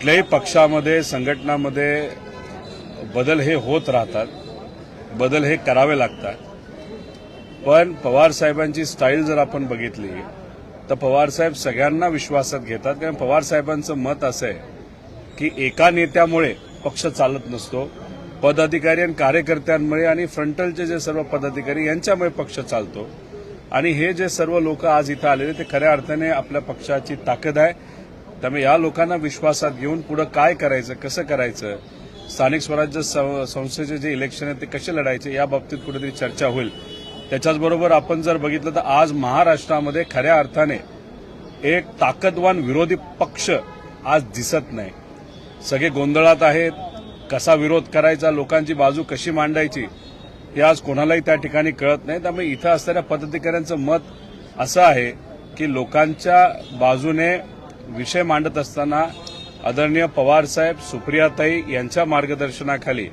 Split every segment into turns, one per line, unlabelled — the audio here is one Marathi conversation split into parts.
कुठल्याही पक्षामध्ये संघटनामध्ये बदल हे होत राहतात, बदल हे करावे लागतात. पण पवार साहेबांची स्टाईल जर आपण बघितली तर पवार साहेब सगळ्यांना विश्वासात घेतात. कारण पवार साहेबांचं मत असं आहे की एका नेत्यामुळे पक्ष चालत नसतो, पदाधिकारी आणि कार्यकर्त्यांमुळे आणि फ्रंटलचे जे सर्व पदाधिकारी यांच्यामुळे पक्ष चालतो. आणि हे जे सर्व लोक आज इथं आलेले ते खऱ्या अर्थाने आपल्या पक्षाची ताकद आहे. त्यामुळे या लोकांना विश्वासात घेऊन पुढे काय करायचं, कसं करायचं, स्थानिक स्वराज्य संस्थेचे जे इलेक्शन आहे ते कसे लढायचे या बाबतीत कुठेतरी चर्चा होईल. त्याच्याचबरोबर आपण जर बघितलं तर आज महाराष्ट्रामध्ये खऱ्या अर्थाने एक ताकदवान विरोधी पक्ष आज दिसत नाही. सगळे गोंधळात आहेत. कसा विरोध करायचा, लोकांची बाजू कशी मांडायची हे आज कोणालाही त्या ठिकाणी कळत नाही. त्यामुळे इथं असणाऱ्या पदाधिकाऱ्यांचं मत असं आहे की लोकांच्या बाजूने विषय मांडत असताना आदरणीय पवारसाहेब, सुप्रियाताई यांच्या मार्गदर्शनाखाली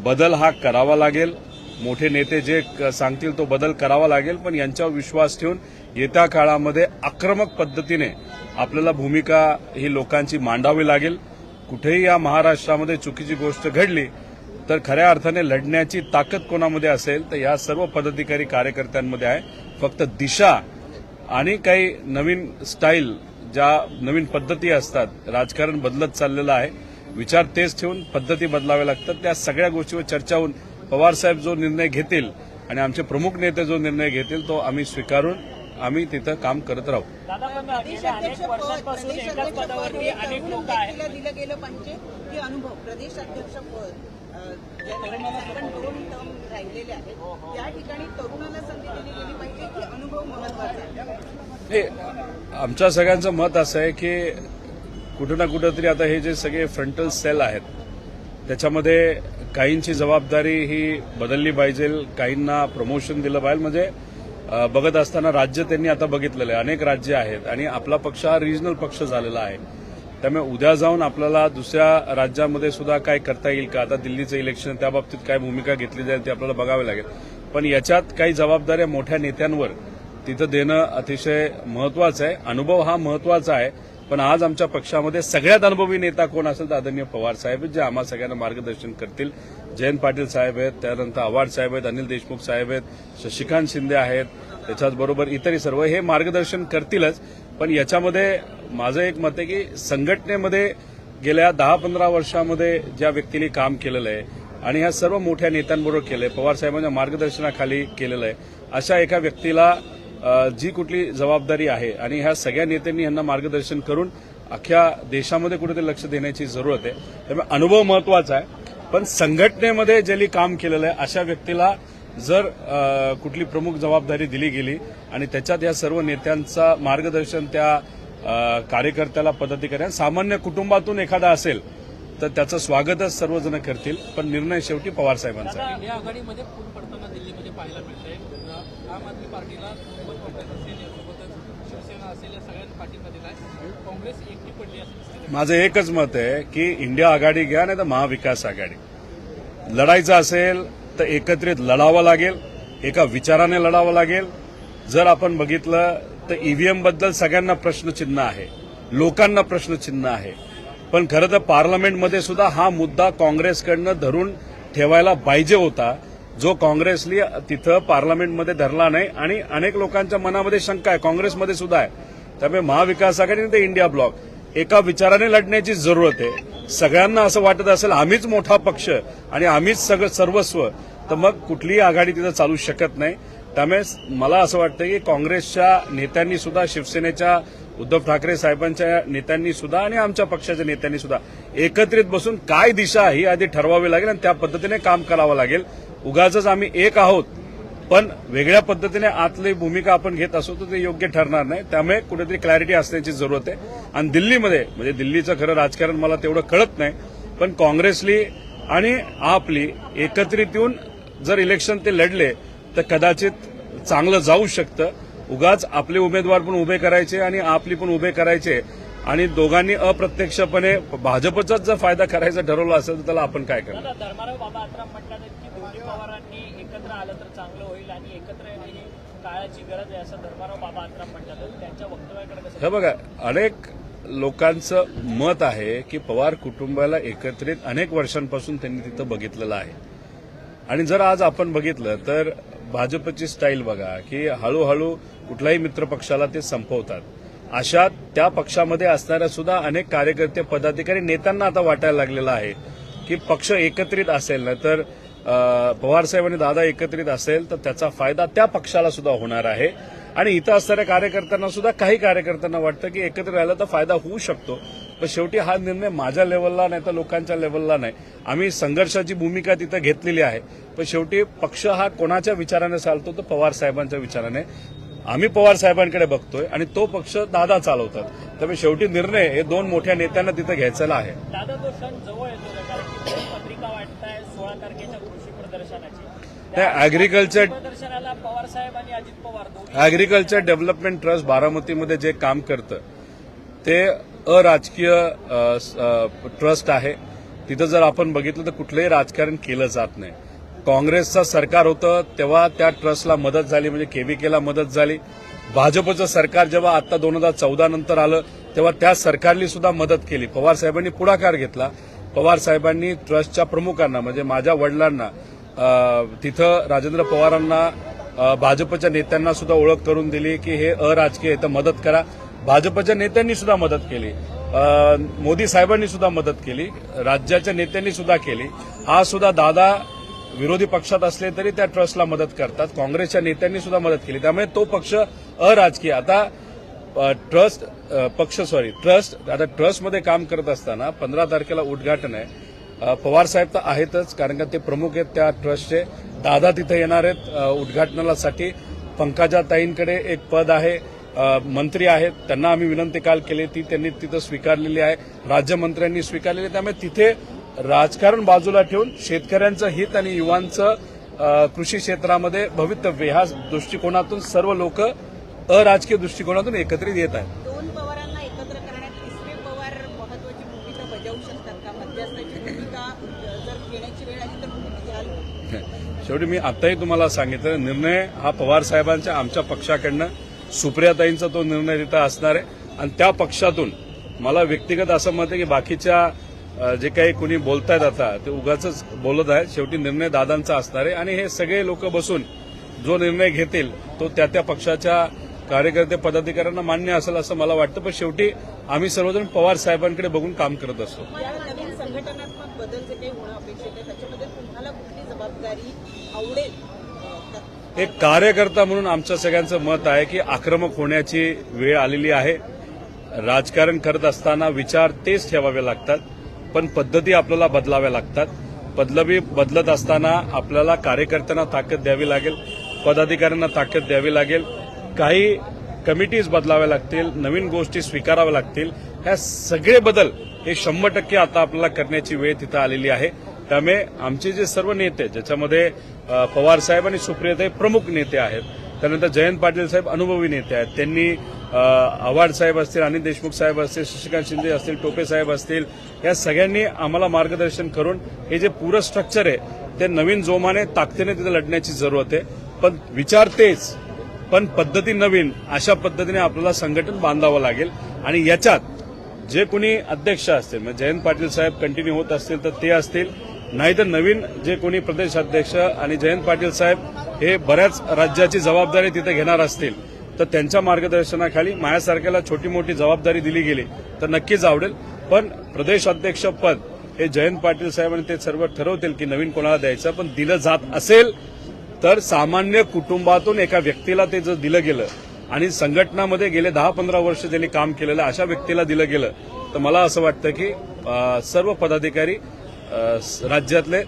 बदल हा करावा लागेल. मोठे नेते जे सांगतील तो बदल करावा लागेल. पण यांच्यावर विश्वास ठेवून येत्या काळामध्ये आक्रमक पद्धतीने आपल्याला भूमिका ही लोकांची मांडावी लागेल. कुठेही या महाराष्ट्रामध्ये चुकीची गोष्ट घडली तर खऱ्या अर्थाने लढण्याची ताकद कोणामध्ये असेल तर या सर्व पदाधिकारी कार्यकर्त्यांमध्ये आहे. फक्त दिशा आणि काही नवीन स्टाईल, ज्या नवीन पद्धती असतात, राजकारण बदलत चाललेलं आहे, विचार तेच ठेवून पद्धती बदलाव्या लागतात. त्या सगळ्या गोष्टीवर चर्चा होऊन पवारसाहेब जो निर्णय घेतील आणि आमचे प्रमुख नेते जो निर्णय घेतील तो आम्ही स्वीकारून आम्ही तिथं काम करत राहू.
दादा, पण अनेक वर्षांपासून एकाच पदावरती अनेक लोक आहेत. दिलं गेलं पाहिजे की अनुभव प्रदेश अध्यक्ष पद आपण 2 टर्म राहिलेले आहेत त्या ठिकाणी तरुणाला संधी दिली गेली पाहिजे की अनुभव महत्वाचा आहे?
आमच्या सगळ्यांचं मत असं आहे की कुठं ना कुठंतरी आता हे जे सगळे फ्रंटल सेल आहेत त्याच्यामध्ये काहींची जबाबदारी ही बदलली पाहिजे, काहींना प्रमोशन दिलं पाहिजे. म्हणजे बघत असताना राज्य त्यांनी आता बघितलेलं आहे, अनेक राज्य आहेत आणि आपला पक्ष हा रिजनल पक्ष झालेला आहे. त्यामुळे उद्या जाऊन आपल्याला दुसऱ्या राज्यामध्ये सुद्धा काय करता येईल का, आता दिल्लीचं इलेक्शन त्या बाबतीत काय भूमिका घेतली जाईल ते आपल्याला बघावे लागेल. पण याच्यात काही जबाबदाऱ्या मोठ्या नेत्यांवर तिथं देणं अतिशय महत्वाचं आहे. अनुभव हा महत्वाचा आहे. पण आज आमच्या पक्षामध्ये सगळ्यात अनुभवी नेता कोण असेल तर आदरणीय पवार साहेब आहेत, जे आम्हा सगळ्यांना मार्गदर्शन करतील. जयंत पाटील साहेब आहेत, त्यानंतर आव्हाड साहेब आहेत, अनिल देशमुख साहेब आहेत, शशिकांत शिंदे आहेत, त्याच्याचबरोबर इतरही सर्व हे मार्गदर्शन करतीलच. पण याच्यामध्ये माझं एक मत आहे की संघटनेमध्ये गेल्या 10-15 वर्षामध्ये ज्या व्यक्तीने काम केलेलं आहे आणि ह्या सर्व मोठ्या नेत्यांबरोबर केलंय, पवार साहेबांच्या मार्गदर्शनाखाली केलेलं आहे, अशा एका व्यक्तीला जी कुठली जबाबदारी आहे आणि ह्या सगळ्या नेत्यांनी यांना मार्गदर्शन करून अख्ख्या देशामध्ये कुठेतरी लक्ष देण्याची जरूरत आहे. त्यामुळे अनुभव महत्वाचा आहे. पण संघटनेमध्ये ज्यांनी काम केलेलं आहे अशा व्यक्तीला जर कुठली प्रमुख जबाबदारी दिली गेली आणि त्याच्यात या सर्व नेत्यांचा मार्गदर्शन त्या कार्यकर्त्याला, पदाधिकाऱ्यांना, सामान्य कुटुंबातून एखादा असेल तर त्याचं स्वागतच सर्वजण करतील. पण निर्णय शेवटी पवार साहेबांचा आहे.
इंडिया आघाडीमध्ये फूट पडताना दिल्लीमध्ये पाहायला मिळतंय. आम आदमी पार्टीला शिवसेना असेल या सगळ्यांना पाठिंबा दिलाय. काँग्रेस एकटी पडली असेल.
माझं एकच मत आहे की इंडिया आघाडी घ्या नाही तर महाविकास आघाडी. लढायचं असेल तर एकत्रित लढावं लागेल, एका विचाराने लढावं लागेल. जर आपण बघितलं तर ईव्हीएम बद्दल सगळ्यांना प्रश्नचिन्ह आहे, लोकांना प्रश्नचिन्ह आहे. पण खरं तर पार्लमेंटमध्ये सुद्धा हा मुद्दा काँग्रेसकडनं धरून ठेवायला पाहिजे होता, जो काँग्रेसने तिथं पार्लमेंटमध्ये धरला नाही. आणि अनेक लोकांच्या मनामध्ये शंका आहे, काँग्रेसमध्ये सुद्धा आहे. त्यामुळे महाविकास आघाडी ते इंडिया ब्लॉक एका विचाराने लढण्याची जरूरत आहे. सगळ्यांना असं वाटत असेल आम्हीच मोठा पक्ष आणि आम्हीच सगळं सर्वस्व, तर मग कुठलीही आघाडी तिथं चालू शकत नाही. त्यामुळे मला असं वाटतं की काँग्रेसच्या नेत्यांनी सुद्धा, शिवसेनेच्या उद्धव ठाकरे साहेबांच्या नेत्यांनी सुद्धा आणि आमच्या पक्षाच्या नेत्यांनी सुद्धा एकत्रित बसून काय दिशा ही आधी ठरवावी लागेल आणि त्या पद्धतीने काम करावं लागेल. उगाचच आम्ही एक आहोत पण वेगळ्या पद्धतीने आतली भूमिका आपण घेत असू तर ते योग्य ठरणार नाही. त्यामुळे कुठेतरी क्लॅरिटी असण्याची जरूरत आहे. आणि दिल्लीमध्ये, म्हणजे दिल्लीचं खरं राजकारण मला तेवढं कळत नाही, पण काँग्रेसली आणि आपली एकत्रित येऊन जर इलेक्शन ते लढले तर कदाचित चांगलं जाऊ शकतं. उगाच आपले उमेदवार पण उभे करायचे आणि आपली पण उभे करायचे आणि दोघांनी अप्रत्यक्षपणे भाजपचाच जर फायदा करायचा ठरवला असेल तर त्याला आपण काय करणार.
धर्माराव बाबा आत्राम म्हणतात की दोन्ही पवारांनी एकत्र आलं तर चांगलं होईल आणि एकत्र येणे ही काळाची गरज आहे असं धर्माराव बाबा आत्राम म्हणतात. त्यांच्या वक्तव्याकडे कसं?
हे बघा, अनेक लोकांचं मत आहे की पवार कुटुंबाला एकत्रित अनेक वर्षांपासून त्यांनी तिथं बघितलेलं आहे. आणि जर आज आपण बघितलं तर भाजपची स्टाईल बघा की हळूहळू कुठल्याही मित्रपक्षाला ते संपवतात. अशा त्या पक्षामध्ये असणाऱ्या सुद्धा अनेक कार्यकर्ते, पदाधिकारी, नेत्यांना आता वाटायला लागलेलं आहे की पक्ष एकत्रित असेल ना तर पवारसाहेब आणि दादा एकत्रित असेल तर त्याचा फायदा त्या पक्षाला सुद्धा होणार आहे. आणि इथं असणाऱ्या कार्यकर्त्यांना सुद्धा, काही कार्यकर्त्यांना वाटतं की एकत्र राहिलं तर फायदा होऊ शकतो. पण शेवटी हा निर्णय माझ्या लेवलला नाही तर लोकांच्या लेवलला नाही. आम्ही संघर्षाची भूमिका तिथं घेतलेली आहे. पण शेवटी पक्ष हा कोणाच्या विचाराने चालतो तर पवार साहेबांच्या विचाराने. आम्ही पवार साहेबांकडे बघतोय आणि तो पक्ष दादा चालवतात. त्यामुळे शेवटी निर्णय हे दोन मोठ्या नेत्यांना तिथं घ्यायचा आहे.
दादा तो क्षण जवळ येतो का? कारण की पत्रिका वाटताय 16 तारखेच्या कृषी प्रदर्शनाची.
ऍग्रीकल्चर
प्रदर्शनाला पवार साहेब आणि अजित पवार दोन्ही
ऍग्रीकल्चर डेव्हलपमेंट ट्रस्ट बारामतीमध्ये जे काम करतं ते अराजकीय ट्रस्ट आहे. तिथं जर आपण बघितलं तर कुठलंही राजकारण केलं जात नाही. काँग्रेसचं सरकार होतं तेव्हा त्या ट्रस्टला मदत झाली, म्हणजे केव्हीकेला मदत झाली. भाजपचं सरकार जेव्हा आता 2014 नंतर आलं तेव्हा त्या सरकारने सुद्धा मदत केली. पवार साहेबांनी पुढाकार घेतला. पवार साहेबांनी ट्रस्टच्या प्रमुखांना, म्हणजे माझ्या वडिलांना, तिथं राजेंद्र पवारांना, भाजपच्या नेत्यांना सुद्धा ओळख करून दिली की हे अराजकीय आहे तर मदत करा. भाजपच्या नेत्यांनी सुद्धा मदत केली. मोदी साहेबांनी सुद्धा मदत केली. राज्याच्या नेत्यांनी सुद्धा केली. आज सुद्धा दादा विरोधी पक्षात असले तरी त्या ट्रस्टला मदत करतात. काँग्रेसच्या नेत्यांनी सुद्धा मदत केली. त्यामुळे तो पक्ष अराजकीय. आता ट्रस्ट आता ट्रस्टमध्ये काम करत असताना 15 तारखेला उद्घाटन आहे. पवार साहेब तर आहेतच, कारण का ते प्रमुख आहेत त्या ट्रस्टचे. दादा तिथे येणार आहेत उद्घाटनासाठी. पंकजाताईंकडे एक पद आहे, मंत्री आहेत, त्यांना आम्ही विनंती काल केली, ती त्यांनी तिथं स्वीकारलेली आहे. राज्यमंत्र्यांनी स्वीकारलेली. त्यामुळे तिथे राजकारण बाजूला ठेवून शेतकऱ्यांचं हित आणि युवांचं कृषी क्षेत्रामध्ये भवितव्य ह्या दृष्टिकोनातून सर्व लोक अराजकीय दृष्टिकोनातून एकत्रित येत आहेत.
दोन पवारांना एकत्र करण्यात तिसरे पवार महत्वाची भूमिका बजावू शकतात का? मध्यस्थाची भूमिका जर घेण्याची वेळ आली तर तुम्ही घ्याल?
शेवटी मी आताही तुम्हाला सांगितलं, निर्णय हा पवार साहेबांच्या, आमच्या पक्षाकडनं सुप्रियाताईंचा तो निर्णय तिथं असणार आहे. आणि त्या पक्षातून मला व्यक्तिगत असं मत आहे की बाकीच्या जे काही कोणी बोलतायत आता ते उगाच बोलत आहेत. शेवटी निर्णय दादांचा असणार आहे आणि हे सगळे लोक बसून जो निर्णय घेतील तो त्या त्या पक्षाच्या कार्यकर्ते, पदाधिकाऱ्यांना मान्य असेल असं मला वाटतं. पण शेवटी आम्ही सर्वजण पवार साहेबांकडे बघून काम करत असतो.
या नवीन संघटनात्मक बदल जे काही होणं अपेक्षित आहे त्याच्यामध्ये तुम्हाला कुठली जबाबदारी आवडेल?
एक कार्यकर्ता म्हणून आमच्या सगळ्यांचं मत आहे की आक्रमक होण्याची वेळ आलेली आहे. राजकारण करत असताना विचार तेच ठेवावे लागतात, पण पद्धती आपल्याला बदलाव्या लागतात. बदलत असताना आपल्याला कार्यकर्त्यांना ताकद द्यावी लागेल, पदाधिकाऱ्यांना ताकद द्यावी लागेल, काही कमिटीज बदलाव्या लागतील, नवीन गोष्टी स्वीकाराव्या लागतील. ह्या सगळे बदल हे 100% आता आपल्याला करण्याची वेळ तिथं आलेली आहे. त्यामुळे आमचे जे सर्व नेते, ज्याच्यामध्ये पवार साहेब आणि सुप्रियाताई प्रमुख नेते आहेत, त्यानंतर जयंत पाटील साहेब अनुभवी नेते आहेत, त्यांनी आव्हाड साहेब असतील, अनिल देशमुख साहेब असतील, शशिकांत शिंदे असतील, टोपे साहेब असतील, या सगळ्यांनी आम्हाला मार्गदर्शन करून हे जे पुरं स्ट्रक्चर आहे ते नवीन जोमाने, ताकदीने तिथे लढण्याची जरूरत आहे. पण विचार तेच, पण पद्धती नवीन, अशा पद्धतीने आपल्याला संघटन बांधावं लागेल. आणि याच्यात जे कोणी अध्यक्ष असतील, म्हणजे जयंत पाटील साहेब कंटिन्यू होत असतील तर ते असतील, नाहीतर नवीन जे कोणी प्रदेशाध्यक्ष आणि जयंत पाटील साहेब हे बऱ्याच राज्याची जबाबदारी तिथे घेणार असतील तर त्यांच्या मार्गदर्शनाखाली माझ्यासारख्याला छोटी मोठी जबाबदारी दिली गेली तर नक्कीच आवडेल. पण प्रदेशाध्यक्ष पद हे जयंत पाटील साहेब आणि ते सर्व ठरवतील की नवीन कोणाला द्यायचं. पण दिलं जात असेल तर सामान्य कुटुंबातून एका व्यक्तीला ते जर दिलं गेलं आणि संघटनामध्ये गेले 10-15 वर्ष ज्यांनी काम केलेलं अशा व्यक्तीला दिलं गेलं तर मला असं वाटतं की सर्व पदाधिकारी राज्यातले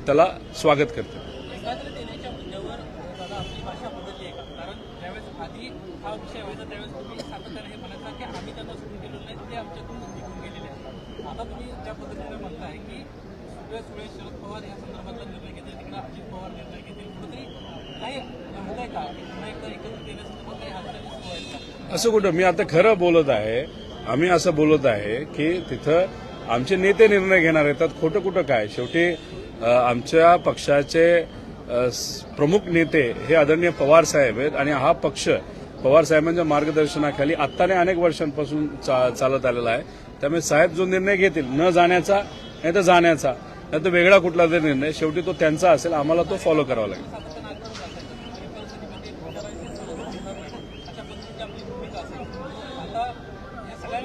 त्याला स्वागत करतील.
एकत्र देण्याच्या मुद्द्यावर दादा आपली भाषा बदलली आहे का? कारण त्यावेळेस आधी हा विषय व्हायचा त्यावेळेस तुम्ही सातत्याने हे म्हणायचा की आम्ही त्यांना सोडून गेलो नाही, ते आमच्याकडून निघून गेलेले आहेत. आता तुम्ही ज्या पद्धतीने म्हणताय की सुळे शरद पवार या संदर्भातला निर्णय घेतील, तिकडे अजित पवार निर्णय घेतील, कुठेतरी काही होत आहे का? पुन्हा एकदा एकत्र देण्यासंदर्भात काही हालचाली सुरू आहेत का?
असं कुठं, मी आता खरं बोलत आहे. आम्ही असं बोलत आहे की तिथं आमचे नेते निर्णय घेणार आहेत. खोटं कुठं काय? शेवटी आमच्या पक्षाचे प्रमुख नेते हे आदरणीय पवार साहेब आहेत आणि हा पक्ष पवार साहेबांच्या मार्गदर्शनाखाली आत्ताने अनेक वर्षांपासून चालत आलेला आहे. त्यामुळे साहेब जो निर्णय घेतील न जाण्याचा नाही तर जाण्याचा नाही तर वेगळा कुठला तरी निर्णय शेवटी तो त्यांचा असेल, आम्हाला तो फॉलो करावा लागेल.
अशा पद्धतीची आपली भूमिका असेल. आता या सगळ्या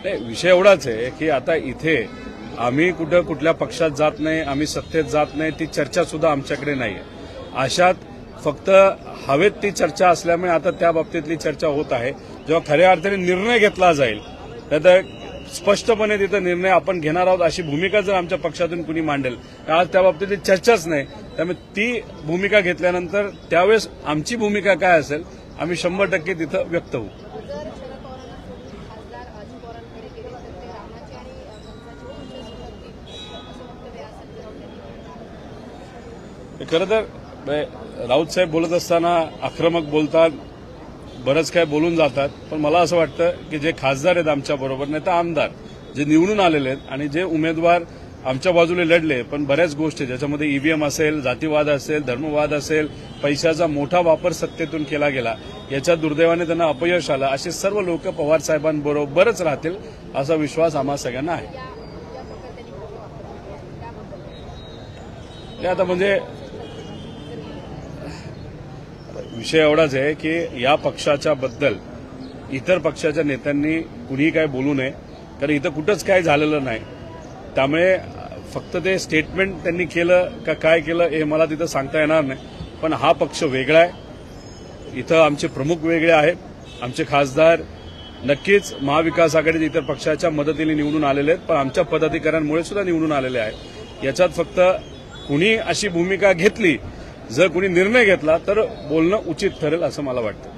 नाही, विषय एवढाच आहे की आता इथे आम्ही कुठल्या पक्षात जात नाही, आम्ही सत्तेत जात नाही, ती चर्चा सुद्धा आमच्याकडे नाही आहे. अशात फक्त हवेत ती चर्चा असल्यामुळे आता त्या बाबतीतली चर्चा होत आहे. जेव्हा खऱ्या अर्थाने निर्णय घेतला जाईल तर स्पष्टपणे तिथं निर्णय आपण घेणार आहोत अशी भूमिका जर आमच्या पक्षातून कुणी मांडेल तर आज त्या बाबतीतली चर्चाच नाही. त्यामुळे ती भूमिका घेतल्यानंतर त्यावेळेस आमची भूमिका काय असेल आम्ही 100% तिथं व्यक्त होऊ. खरं तर राऊत साहेब बोलत असताना आक्रमक बोलतात, बरंच काय बोलून जातात. पण मला असं वाटतं की जे खासदार आहेत आमच्या बरोबर नाही तर आमदार जे निवडून आलेले आहेत आणि जे उमेदवार आमच्या बाजूने लढले पण बऱ्याच गोष्टी ज्याच्यामध्ये ईव्हीएम असेल, जातीवाद असेल, धर्मवाद असेल, पैशाचा मोठा वापर सत्तेतून केला गेला, याच्या दुर्दैवाने त्यांना अपयश आलं, असे सर्व लोक पवार साहेबांबरोबरच राहतील असा विश्वास आम्हा सगळ्यांना आहे. आता म्हणजे विषय एवढाच आहे की या पक्षाच्या बद्दल इतर पक्षाच्या नेत्यांनी कुणीही काय बोलू नये, कारण इथं कुठंच काय झालेलं नाही. त्यामुळे फक्त ते स्टेटमेंट त्यांनी केलं का काय केलं हे मला तिथं सांगता येणार नाही. पण हा पक्ष वेगळा आहे, इथं आमचे प्रमुख वेगळे आहेत, आमचे खासदार नक्कीच महाविकास आघाडीत इतर पक्षाच्या मदतीने निवडून आलेले आहेत, पण आमच्या पदाधिकाऱ्यांमुळे सुद्धा निवडून आलेले आहेत. याच्यात फक्त कुणी अशी भूमिका घेतली, जर कुणी निर्णय घेतला तर बोलणं उचित ठरेल असं मला वाटतं.